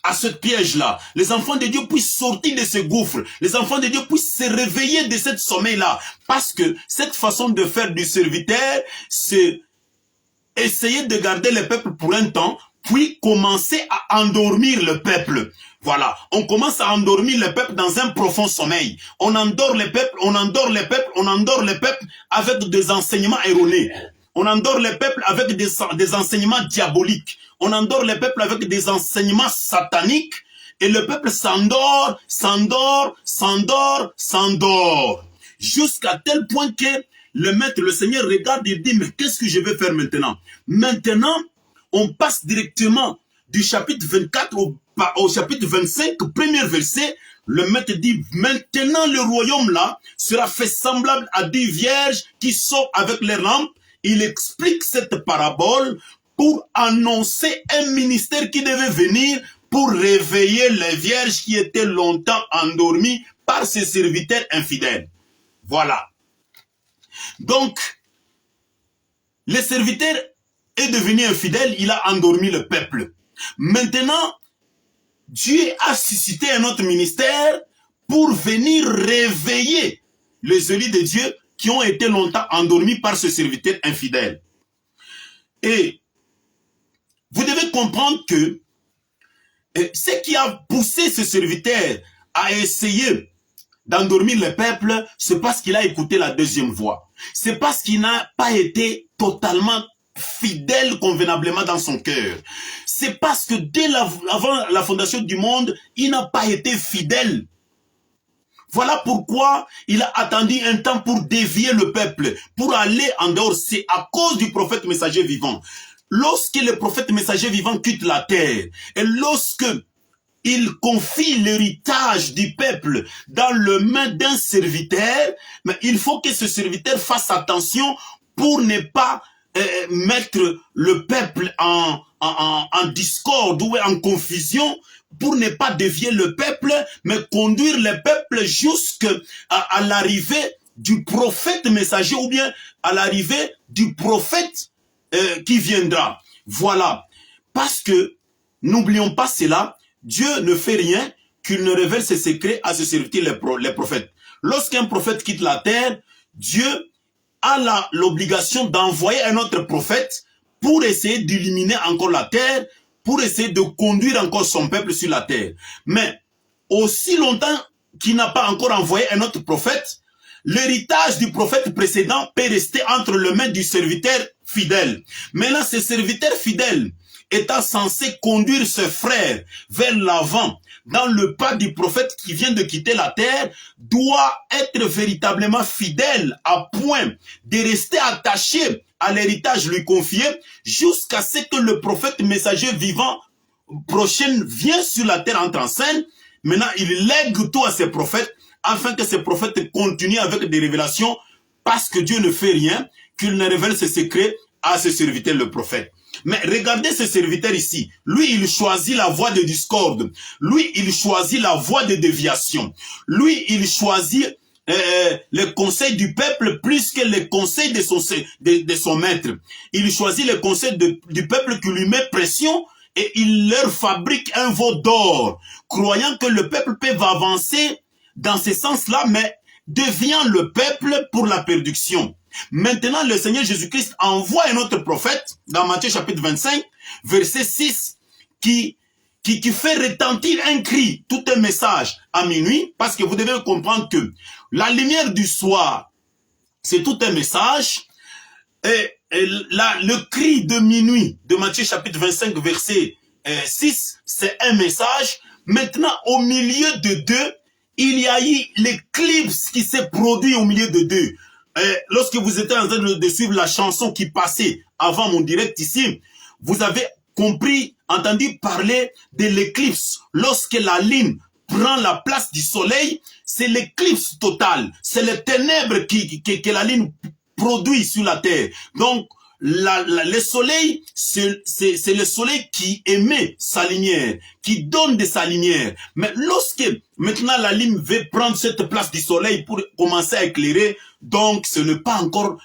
à ce piège-là. Les enfants de Dieu puissent sortir de ce gouffre. Les enfants de Dieu puissent se réveiller de cette sommeil-là. Parce que cette façon de faire du serviteur, c'est essayer de garder le peuple pour un temps, puis commencer à endormir le peuple. Voilà, on commence à endormir le peuple dans un profond sommeil. On endort le peuple, on endort le peuple, on endort le peuple avec des enseignements erronés. On endort le peuple avec des enseignements diaboliques. On endort le peuple avec des enseignements sataniques. Et le peuple s'endort, s'endort, s'endort, s'endort. Jusqu'à tel point que le maître, le Seigneur regarde et dit, mais qu'est-ce que je vais faire maintenant? Maintenant, on passe directement du chapitre 24 au chapitre 25, premier verset. Le maître dit, maintenant le royaume là sera fait semblable à 10 vierges qui sortent avec les lampes. Il explique cette parabole pour annoncer un ministère qui devait venir pour réveiller les vierges qui étaient longtemps endormies par ses serviteurs infidèles. Voilà. Donc, le serviteur est devenu infidèle, il a endormi le peuple. Maintenant, Dieu a suscité un autre ministère pour venir réveiller les élus de Dieu qui ont été longtemps endormis par ce serviteur infidèle. Et vous devez comprendre que ce qui a poussé ce serviteur à essayer d'endormir le peuple, c'est parce qu'il a écouté la deuxième voix. C'est parce qu'il n'a pas été totalement fidèle convenablement dans son cœur. C'est parce que avant la fondation du monde, il n'a pas été fidèle. Voilà pourquoi il a attendu un temps pour dévier le peuple, pour aller en dehors. C'est à cause du prophète messager vivant. Lorsque le prophète messager vivant quitte la terre, et lorsque il confie l'héritage du peuple dans les mains d'un serviteur, mais il faut que ce serviteur fasse attention pour ne pas mettre le peuple en discorde ou en confusion, pour ne pas dévier le peuple, mais conduire le peuple jusqu'à l'arrivée du prophète messager ou bien à l'arrivée du prophète qui viendra. Voilà. Parce que, n'oublions pas cela, Dieu ne fait rien qu'il ne révèle ses secrets à ses serviteurs, les prophètes. Lorsqu'un prophète quitte la terre, Dieu a l'obligation d'envoyer un autre prophète pour essayer d'illuminer encore la terre, pour essayer de conduire encore son peuple sur la terre. Mais aussi longtemps qu'il n'a pas encore envoyé un autre prophète, l'héritage du prophète précédent peut rester entre les mains du serviteur fidèle. Maintenant, ce serviteur fidèle étant censé conduire ses frères vers l'avant dans le pas du prophète qui vient de quitter la terre, doit être véritablement fidèle à point de rester attaché à l'héritage lui confié jusqu'à ce que le prophète messager vivant prochain vient sur la terre, entre en scène. Maintenant, il lègue tout à ses prophètes afin que ces prophètes continuent avec des révélations, parce que Dieu ne fait rien, qu'il ne révèle ses secrets à ses serviteurs, le prophète. Mais regardez ce serviteur ici. Lui, il choisit la voie de discorde. Lui, il choisit la voie de déviation. Lui, il choisit les conseils du peuple plus que les conseils de son maître. Il choisit les conseils du peuple qui lui met pression et il leur fabrique un veau d'or, croyant que le peuple peut avancer dans ce sens-là, mais devient le peuple pour la perdition. Maintenant, le Seigneur Jésus-Christ envoie un autre prophète, dans Matthieu chapitre 25, verset 6, qui fait retentir un cri, tout un message à minuit, parce que vous devez comprendre que la lumière du soir, c'est tout un message, et le cri de minuit de Matthieu chapitre 25, verset 6, c'est un message. Maintenant, au milieu de deux, il y a eu l'éclipse qui s'est produit au milieu de deux. Lorsque vous étiez en train de suivre la chanson qui passait avant mon direct ici, vous avez compris, entendu parler de l'éclipse. Lorsque la lune prend la place du soleil, c'est l'éclipse totale. C'est les ténèbres que la lune produit sur la terre. Donc, le soleil, c'est le soleil qui émet sa lumière, qui donne de sa lumière. Mais lorsque maintenant la lune veut prendre cette place du soleil pour commencer à éclairer, donc ce n'est pas encore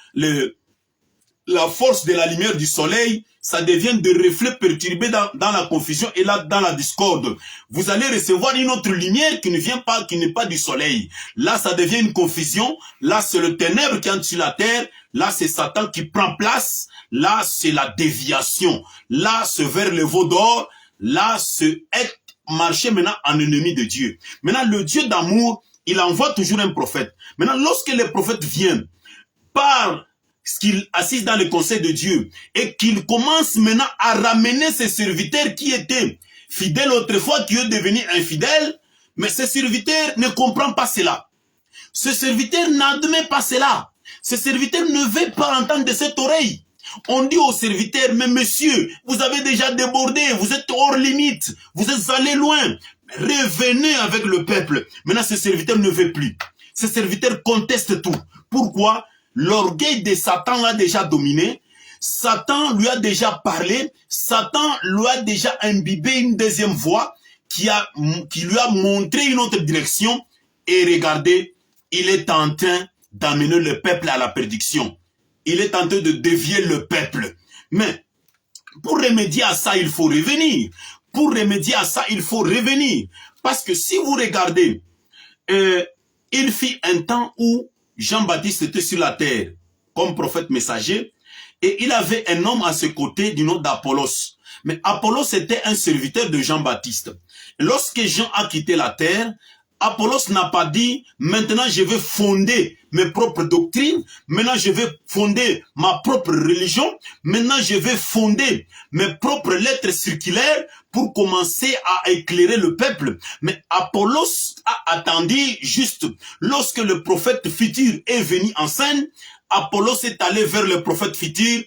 la force de la lumière du soleil, ça devient des reflets perturbés dans la confusion et là dans la discorde. Vous allez recevoir une autre lumière qui ne vient pas, qui n'est pas du soleil. Là, ça devient une confusion. Là, c'est le ténèbre qui entre sur la terre. Là, c'est Satan qui prend place. Là, c'est la déviation. Là, c'est vers le veau d'or. Là, c'est être marcher maintenant en ennemi de Dieu. Maintenant, le Dieu d'amour, il envoie toujours un prophète. Maintenant, lorsque les prophètes viennent par ce qu'il assiste dans le conseil de Dieu et qu'il commence maintenant à ramener ses serviteurs qui étaient fidèles autrefois, qui sont devenus infidèles, mais ces serviteurs ne comprennent pas cela. Ce serviteur n'admet pas cela. Ce serviteur ne veut pas entendre de cette oreille. On dit aux serviteurs, mais monsieur, vous avez déjà débordé, vous êtes hors limite, vous êtes allés loin. Revenez avec le peuple. Maintenant, ce serviteur ne veut plus. Ce serviteur conteste tout. Pourquoi? L'orgueil de Satan l'a déjà dominé. Satan lui a déjà parlé. Satan lui a déjà imbibé une deuxième voix qui lui a montré une autre direction. Et regardez, il est en train d'amener le peuple à la perdition. Il est en train de dévier le peuple. Mais pour remédier à ça, il faut revenir. Pour remédier à ça, il faut revenir. Parce que si vous regardez, il fit un temps où Jean-Baptiste était sur la terre comme prophète messager et il avait un homme à ses côtés du nom d'Apollos. Mais Apollos était un serviteur de Jean-Baptiste. Lorsque Jean a quitté la terre, Apollos n'a pas dit « Maintenant je vais fonder mes propres doctrines, maintenant je vais fonder ma propre religion, maintenant je vais fonder mes propres lettres circulaires pour commencer à éclairer le peuple. » Mais Apollos a attendu juste lorsque le prophète futur est venu en scène. Apollos est allé vers le prophète futur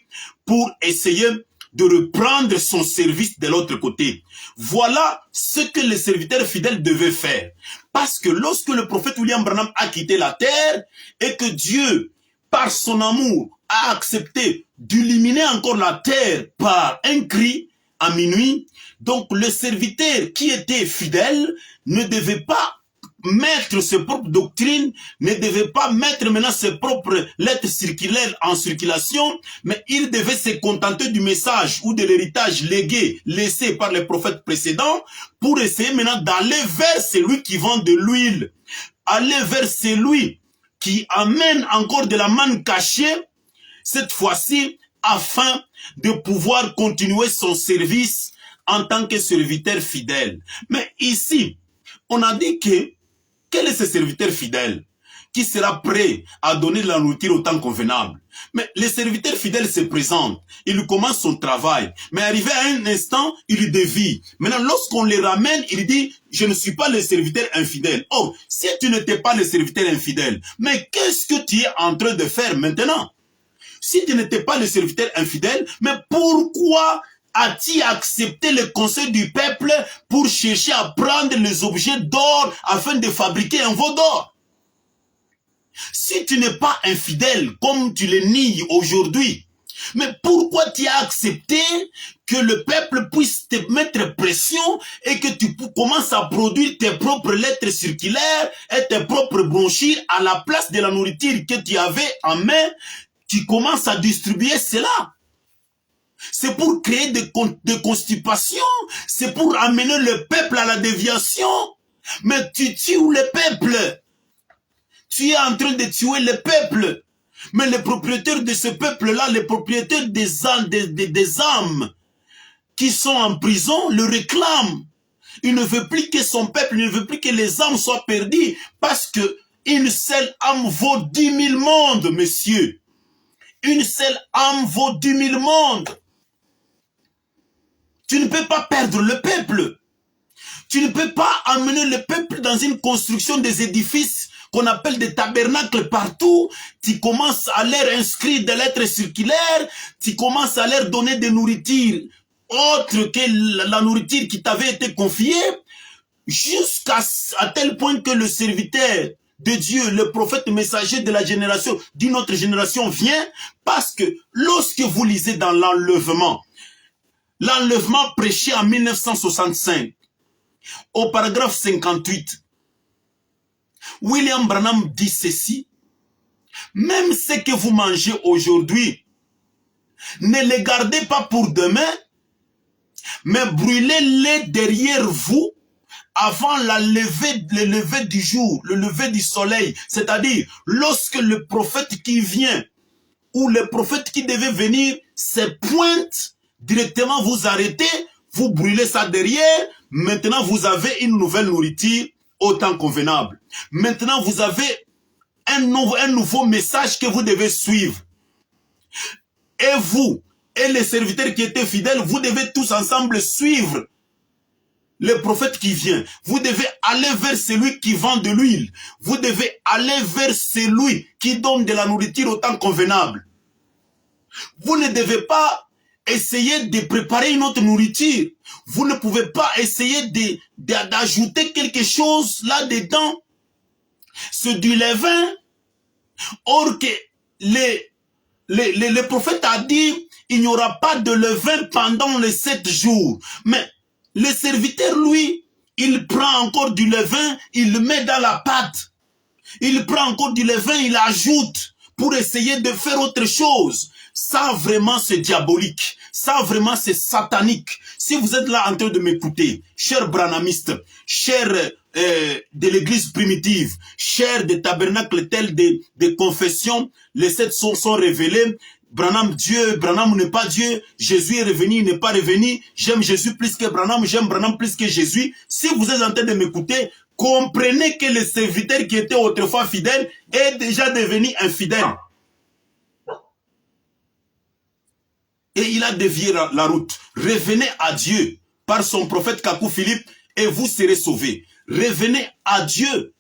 pour essayer de reprendre son service de l'autre côté. Voilà ce que les serviteurs fidèles devaient faire. Parce que lorsque le prophète William Branham a quitté la terre et que Dieu, par son amour, a accepté d'illuminer encore la terre par un cri à minuit, donc le serviteur qui était fidèle ne devait pas mettre ses propres doctrines, ne devait pas mettre maintenant ses propres lettres circulaires en circulation, mais il devait se contenter du message ou de l'héritage légué, laissé par les prophètes précédents, pour essayer maintenant d'aller vers celui qui vend de l'huile, aller vers celui qui amène encore de la manne cachée, cette fois-ci, afin de pouvoir continuer son service en tant que serviteur fidèle. Mais ici, on a dit que quel est ce serviteur fidèle qui sera prêt à donner de la nourriture au temps convenable? Mais le serviteur fidèle se présente, il commence son travail, mais arrivé à un instant, il dévie. Maintenant, lorsqu'on le ramène, il dit, je ne suis pas le serviteur infidèle. Oh, si tu n'étais pas le serviteur infidèle, mais qu'est-ce que tu es en train de faire maintenant? Si tu n'étais pas le serviteur infidèle, mais pourquoi as-tu accepté le conseil du peuple pour chercher à prendre les objets d'or afin de fabriquer un veau d'or? Si tu n'es pas infidèle comme tu le nies aujourd'hui, mais pourquoi tu as accepté que le peuple puisse te mettre pression et que tu commences à produire tes propres lettres circulaires et tes propres brochures à la place de la nourriture que tu avais en main? Tu commences à distribuer cela. C'est pour créer des constipations. C'est pour amener le peuple à la déviation. Mais tu tues le peuple. Tu es en train de tuer le peuple. Mais les propriétaires de ce peuple-là, les propriétaires des âmes qui sont en prison, le réclament. Il ne veut plus que son peuple, il ne veut plus que les âmes soient perdues. Parce que une seule âme vaut 10 000 mondes, messieurs. Une seule âme vaut 10 000 mondes. Tu ne peux pas perdre le peuple. Tu ne peux pas amener le peuple dans une construction des édifices qu'on appelle des tabernacles partout. Tu commences à leur inscrire des lettres circulaires. Tu commences à leur donner des nourritures autres que la nourriture qui t'avait été confiée. Jusqu'à tel point que le serviteur de Dieu, le prophète messager de la génération, d'une autre génération vient parce que lorsque vous lisez dans l'enlèvement prêché en 1965, au paragraphe 58, William Branham dit ceci: même ce que vous mangez aujourd'hui, ne les gardez pas pour demain, mais brûlez-les derrière vous avant le lever du jour, le lever du soleil. C'est-à-dire, lorsque le prophète qui vient, ou le prophète qui devait venir, se pointe, directement vous arrêtez, vous brûlez ça derrière. Maintenant, vous avez une nouvelle nourriture au temps convenable. Maintenant, vous avez un nouveau message que vous devez suivre. Et vous, et les serviteurs qui étaient fidèles, vous devez tous ensemble suivre le prophète qui vient. Vous devez aller vers celui qui vend de l'huile. Vous devez aller vers celui qui donne de la nourriture au temps convenable. Vous ne devez pas essayer de préparer une autre nourriture. Vous ne pouvez pas essayer d'ajouter quelque chose là-dedans. C'est du levain. Or que le prophète a dit, il n'y aura pas de levain pendant les 7 jours. Mais le serviteur, lui, il prend encore du levain, il le met dans la pâte. Il prend encore du levain, il ajoute pour essayer de faire autre chose. Ça, vraiment, c'est diabolique. Ça, vraiment, c'est satanique. Si vous êtes là en train de m'écouter, chers branhamistes, chers de l'église primitive, chers des tabernacles tels des confessions, les 7 sont révélés. Branham Dieu, Branham n'est pas Dieu, Jésus est revenu, il n'est pas revenu, j'aime Jésus plus que Branham, j'aime Branham plus que Jésus. Si vous êtes en train de m'écouter, comprenez que le serviteur qui était autrefois fidèle est déjà devenu infidèle. Et il a dévié la route. Revenez à Dieu par son prophète Kakou Philippe et vous serez sauvés. Revenez à Dieu.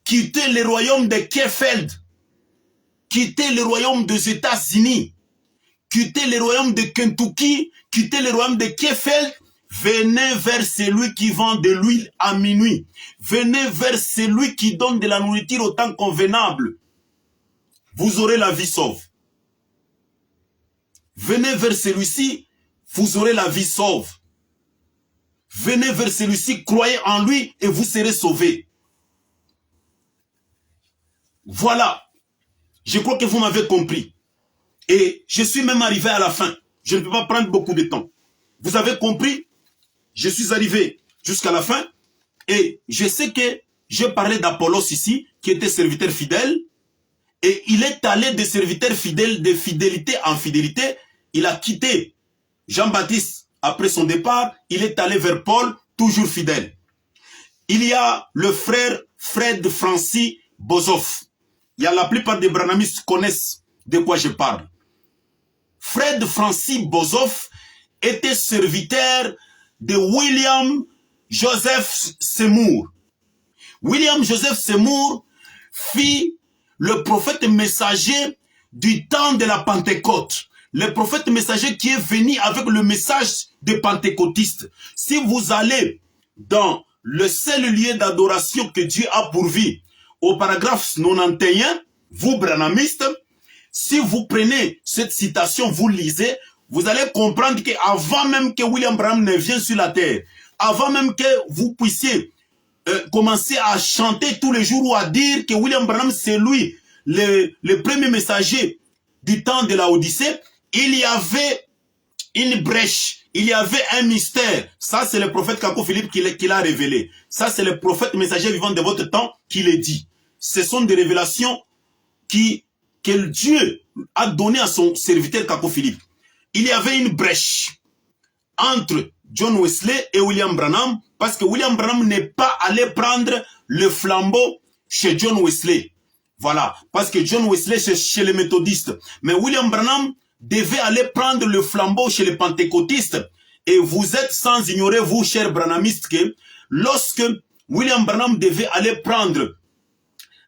Quittez le royaume de Krefeld. Quittez le royaume des États-Unis, quittez le royaume de Kentucky, quittez le royaume de Krefeld, venez vers celui qui vend de l'huile à minuit. Venez vers celui qui donne de la nourriture au temps convenable. Vous aurez la vie sauve. Venez vers celui-ci, vous aurez la vie sauve. Venez vers celui-ci, croyez en lui et vous serez sauvés. Voilà. Je crois que vous m'avez compris. Et je suis même arrivé à la fin. Je ne peux pas prendre beaucoup de temps. Vous avez compris? Je suis arrivé jusqu'à la fin. Et je sais que je parlais d'Apollos ici, qui était serviteur fidèle. Et il est allé de serviteur fidèle, de fidélité en fidélité. Il a quitté Jean-Baptiste après son départ. Il est allé vers Paul, toujours fidèle. Il y a le frère Fred Francis Bozoff. Il y a la plupart des branhamistes connaissent de quoi je parle. Fred Francis Bozoff était serviteur de William Joseph Seymour. William Joseph Seymour fit le prophète messager du temps de la Pentecôte. Le prophète messager qui est venu avec le message des pentecôtistes. Si vous allez dans le seul lieu d'adoration que Dieu a pourvu, au paragraphe 91, vous branhamistes, si vous prenez cette citation, vous lisez, vous allez comprendre qu'avant même que William Branham ne vienne sur la terre, avant même que vous puissiez commencer à chanter tous les jours ou à dire que William Branham c'est lui, le premier messager du temps de la Odyssée, il y avait une brèche, il y avait un mystère. Ça, c'est le prophète Kakou Philippe qui l'a révélé. Ça, c'est le prophète messager vivant de votre temps qui l'a dit. Ce sont des révélations que Dieu a données à son serviteur Kakou Philippe. Il y avait une brèche entre John Wesley et William Branham parce que William Branham n'est pas allé prendre le flambeau chez John Wesley. Voilà, parce que John Wesley c'est chez les méthodistes. Mais William Branham devait aller prendre le flambeau chez les pentecôtistes. Et vous êtes sans ignorer, vous, chers branhamistes, que lorsque William Branham devait aller prendre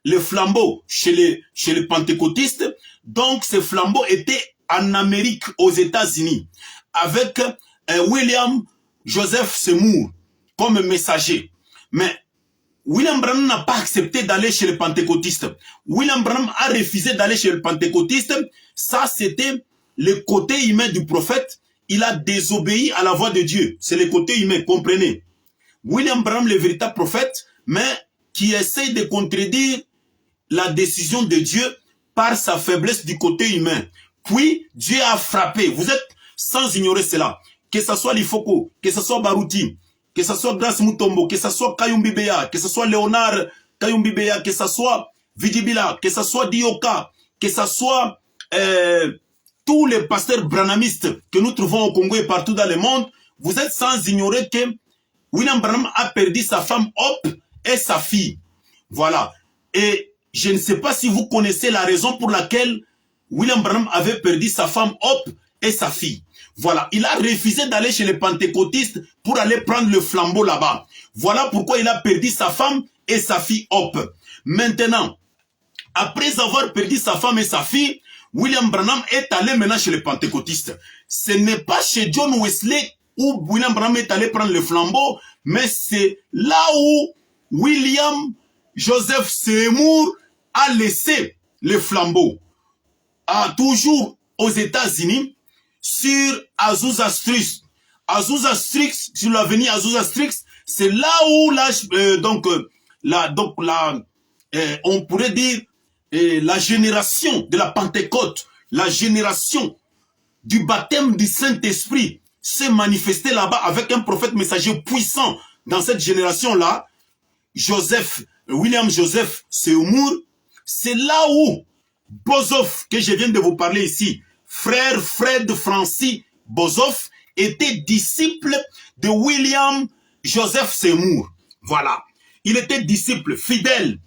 le flambeau chez les pentecôtistes, donc ce flambeau était en Amérique, aux États-Unis, avec William Joseph Seymour comme messager. Mais William Branham n'a pas accepté d'aller chez les pentecôtistes. William Branham a refusé d'aller chez les pentecôtistes. Ça, c'était le côté humain du prophète. Il a désobéi à la voix de Dieu. C'est le côté humain, comprenez. William Branham, le véritable prophète, mais qui essaie de contredire la décision de Dieu par sa faiblesse du côté humain. Puis, Dieu a frappé. Vous êtes sans ignorer cela. Que ce soit Lifoko, que ce soit Baruti, que ce soit Grace Mutombo, que ce soit Kayumbi Beya, que ce soit Léonard Kayumbi Beya, que ce soit Vidibila, que ce soit Dioka, que ce soit tous les pasteurs branhamistes que nous trouvons au Congo et partout dans le monde, vous êtes sans ignorer que William Branham a perdu sa femme Hope et sa fille. Voilà. Et je ne sais pas si vous connaissez la raison pour laquelle William Branham avait perdu sa femme Hope et sa fille. Voilà. Il a refusé d'aller chez les pentecôtistes pour aller prendre le flambeau là-bas. Voilà pourquoi il a perdu sa femme et sa fille Hope. Maintenant, après avoir perdu sa femme et sa fille, William Branham est allé maintenant chez les pentecôtistes. Ce n'est pas chez John Wesley où William Branham est allé prendre le flambeau, mais c'est là où William Joseph Seymour a laissé le flambeau. Toujours aux États-Unis, sur Azusa Street. Azusa Street, sur l'avenue Azusa Street, c'est là où on pourrait dire la génération de la Pentecôte, la génération du baptême du Saint-Esprit s'est manifestée là-bas avec un prophète messager puissant. Dans cette génération-là, William Joseph Seymour, c'est là où Bozoff, que je viens de vous parler ici, frère Fred Francis Bozoff, était disciple de William Joseph Seymour. Voilà. Il était disciple fidèle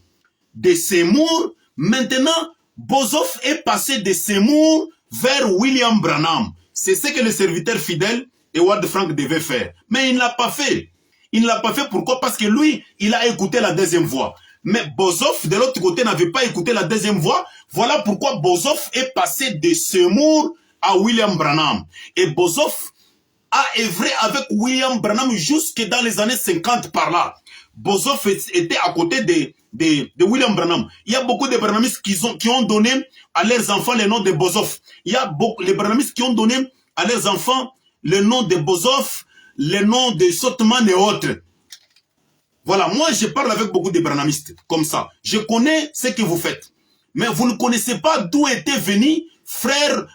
de Seymour. Maintenant, Bozoff est passé de Seymour vers William Branham. C'est ce que le serviteur fidèle Howard Frank devait faire. Mais il ne l'a pas fait. Il ne l'a pas fait. Pourquoi? Parce que lui, il a écouté la deuxième voix. Mais Bozoff, de l'autre côté, n'avait pas écouté la deuxième voix. Voilà pourquoi Bozoff est passé de Seymour à William Branham. Et Bozoff a œuvré avec William Branham jusque dans les années 50 par là. Bozoff était à côté de William Branham. Il y a beaucoup de branhamistes qui ont donné à leurs enfants le nom de Bozoff. Il y a beaucoup de branhamistes qui ont donné à leurs enfants le nom de Bozoff, le nom de Sotman et autres. Voilà, moi je parle avec beaucoup de branhamistes comme ça. Je connais ce que vous faites. Mais vous ne connaissez pas d'où était venu frère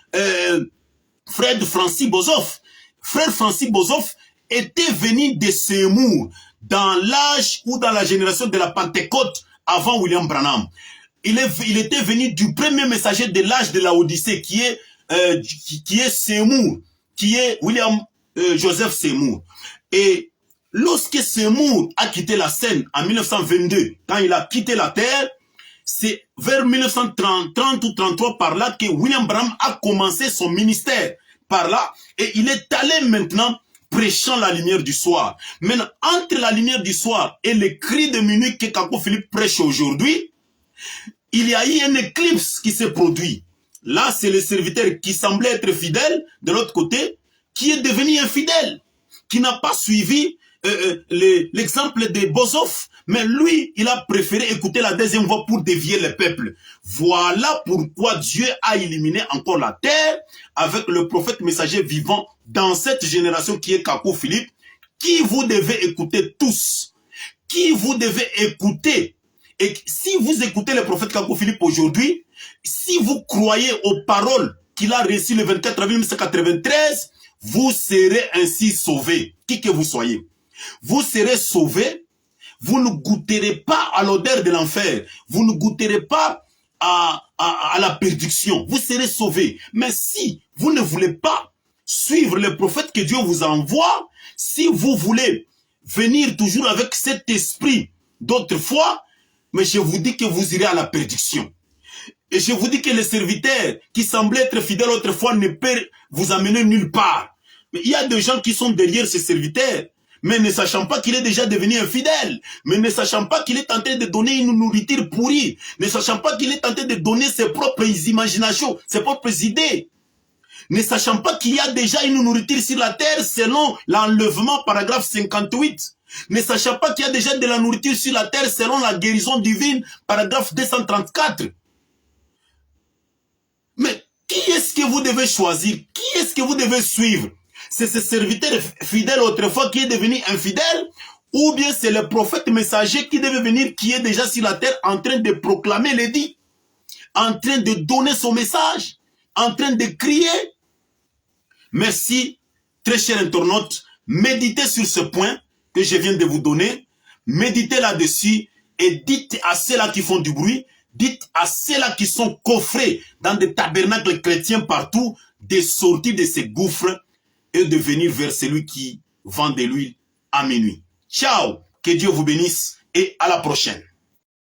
Fred Francis Bozoff. Frère Francis Bozoff était venu de Seymour dans l'âge ou dans la génération de la Pentecôte avant William Branham. Il était venu du premier messager de l'âge de la Odyssée qui est Seymour, qui est William Joseph Seymour. Et lorsque Seymour a quitté la scène en 1922, quand il a quitté la terre, c'est vers 1930 ou 33 par là que William Branham a commencé son ministère par là. Et il est allé maintenant prêchant la lumière du soir. Maintenant, entre la lumière du soir et les cris de minuit que Kako Philippe prêche aujourd'hui, il y a eu une éclipse qui s'est produite. Là, c'est le serviteur qui semblait être fidèle, de l'autre côté, qui est devenu infidèle, qui n'a pas suivi l'exemple de Bozoff, mais lui, il a préféré écouter la deuxième voix pour dévier le peuple. Voilà pourquoi Dieu a éliminé encore la terre avec le prophète messager vivant dans cette génération qui est Kako Philippe, qui vous devez écouter tous, qui vous devez écouter. Et si vous écoutez le prophète Kako Philippe aujourd'hui, si vous croyez aux paroles qu'il a reçues le 24 avril 1993, vous serez ainsi sauvés, qui que vous soyez. Vous serez sauvés, vous ne goûterez pas à l'odeur de l'enfer, vous ne goûterez pas à la perdition, vous serez sauvés. Mais si vous ne voulez pas suivre le prophète que Dieu vous envoie, si vous voulez venir toujours avec cet esprit d'autrefois, mais je vous dis que vous irez à la perdition. Et je vous dis que le serviteur qui semblait être fidèle autrefois ne peut vous amener nulle part. Mais il y a des gens qui sont derrière ce serviteur, mais ne sachant pas qu'il est déjà devenu infidèle, mais ne sachant pas qu'il est en train de donner une nourriture pourrie, ne sachant pas qu'il est en train de donner ses propres imaginations, ses propres idées, ne sachant pas qu'il y a déjà une nourriture sur la terre selon l'enlèvement paragraphe 58 Ne sachant pas qu'il y a déjà de la nourriture sur la terre selon la guérison divine, paragraphe 234. Mais qui est-ce que vous devez choisir? Qui est-ce que vous devez suivre? C'est ce serviteur fidèle autrefois qui est devenu infidèle? Ou bien c'est le prophète messager qui devait venir, qui est déjà sur la terre en train de proclamer l'édit, en train de donner son message, en train de crier? Merci, très chers internautes. Méditez sur ce point que je viens de vous donner. Méditez là-dessus et dites à ceux-là qui font du bruit, dites à ceux-là qui sont coffrés dans des tabernacles chrétiens partout, de sortir de ces gouffres et de venir vers celui qui vend de l'huile à minuit. Ciao, que Dieu vous bénisse et à la prochaine.